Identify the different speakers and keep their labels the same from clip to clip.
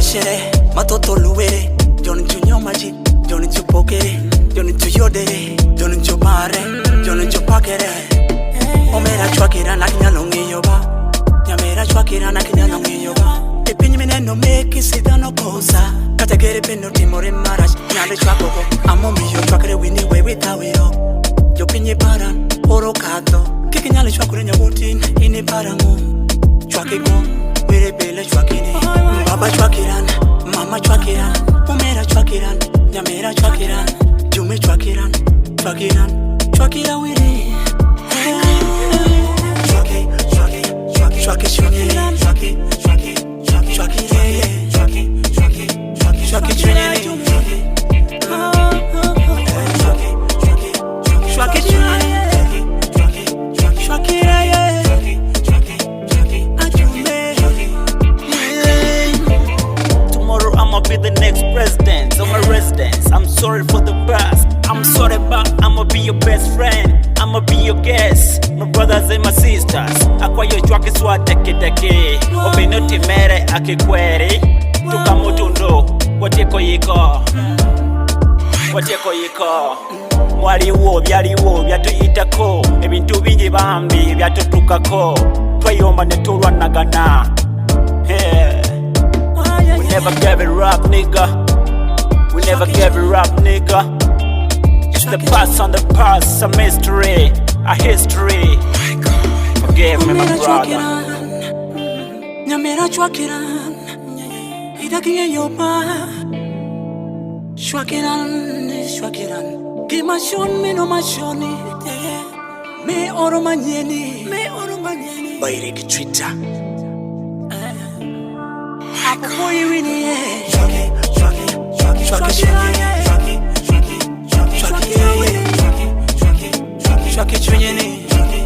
Speaker 1: mashere, matoto luwere. Joni junyomaji, joni jupokere. Joni juyodere, joni jubare, joni jupakere. Omera chwakira nakinyalongi yoba. Nyamera chwakira nakinyalongi yoba. Epinyi mineno meki sidano kosa. Kategere peno timore marash. Nyale chwakoko, amomi yo chwakere wini wewe tawiro. Yo pinyi paran, oro kato. Kiki nyale chwakure nyabutin, ini parangu. Chwakiko, wire bele chwakini. Baba chwakiran, mama chwakiran. Omera chwakiran, nyamera chwakiran. Jume chwakiran, chwakiran, chwakira wiri. Chwaki, chwaki, chwaki, chwaki, chwaki, chwaki, chwaki, chwaki, chwaki, chwaki, chwaki, chwaki, chwaki, chwaki,
Speaker 2: tomorrow I'ma be the next president of my residence. I'm sorry for the past. I'm sorry, but I'ma be your best friend. I'ma be your guest, my brothers and my sisters. Akwa yo chwaki swa teke obinoti mere akikweri. Tukamutundo, wateko yiko. Wateko yiko. Waliwo byaliwo byatuyitako. Ebintu bingi bambi byatutukako. Twayomba ne tulwanagana. Yeah. We never gave it up, nigga. We never gave it up, nigga. It's the past on the past, a mystery, a history. Forgive me, my brother.
Speaker 1: Nyamera chwakiran, idakinye yoba. Chwakiran. Ki mashon me no mashoni. Me oro manyeni. Baire ki Trita. Boy winnie, Chwaki, Chwaki, Chwaki, Chwaki, Chwaki, Chwaki, Chwaki, Chwaki, Chwaki, Chwaki, Chwaki, Chwaki, Chwaki,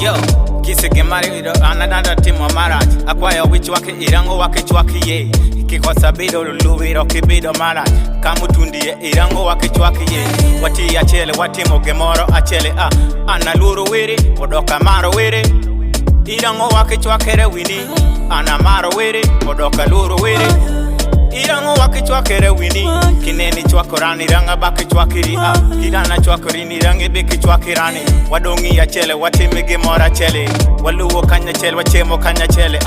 Speaker 3: yo, kise gemari do another team of marriage. Acquire which wake irango wake chwaki ye. Kikosa bido lubiro kibido marriage. Kamutundi ye irango wake chwaki ye. Wati achele wati mogemoro achele analuru wiri odoka maro wiri. Irango wake chwakere wini anamaro wiri odoka luru wiri. Irango wake chwakere wini kineni chwakorani ranga baki chwakiri kirana chwakorini rangi biki chwakirani wadongi achele wati migemora chele waluwo kanya chele wachemo kanya chele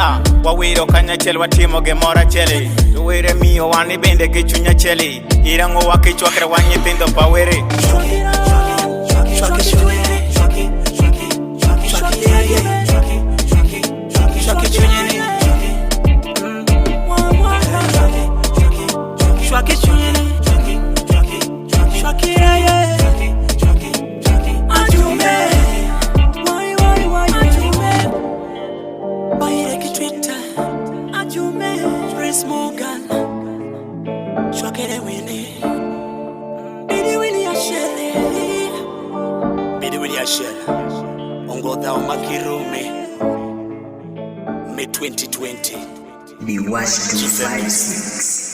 Speaker 3: wawiro kanya chele wati mogemora chele wire miyo wani bende gichunya chele irango wake chwakere wanyi pindo pawere
Speaker 1: Ongo thou makirume May 2020
Speaker 4: The Wash 256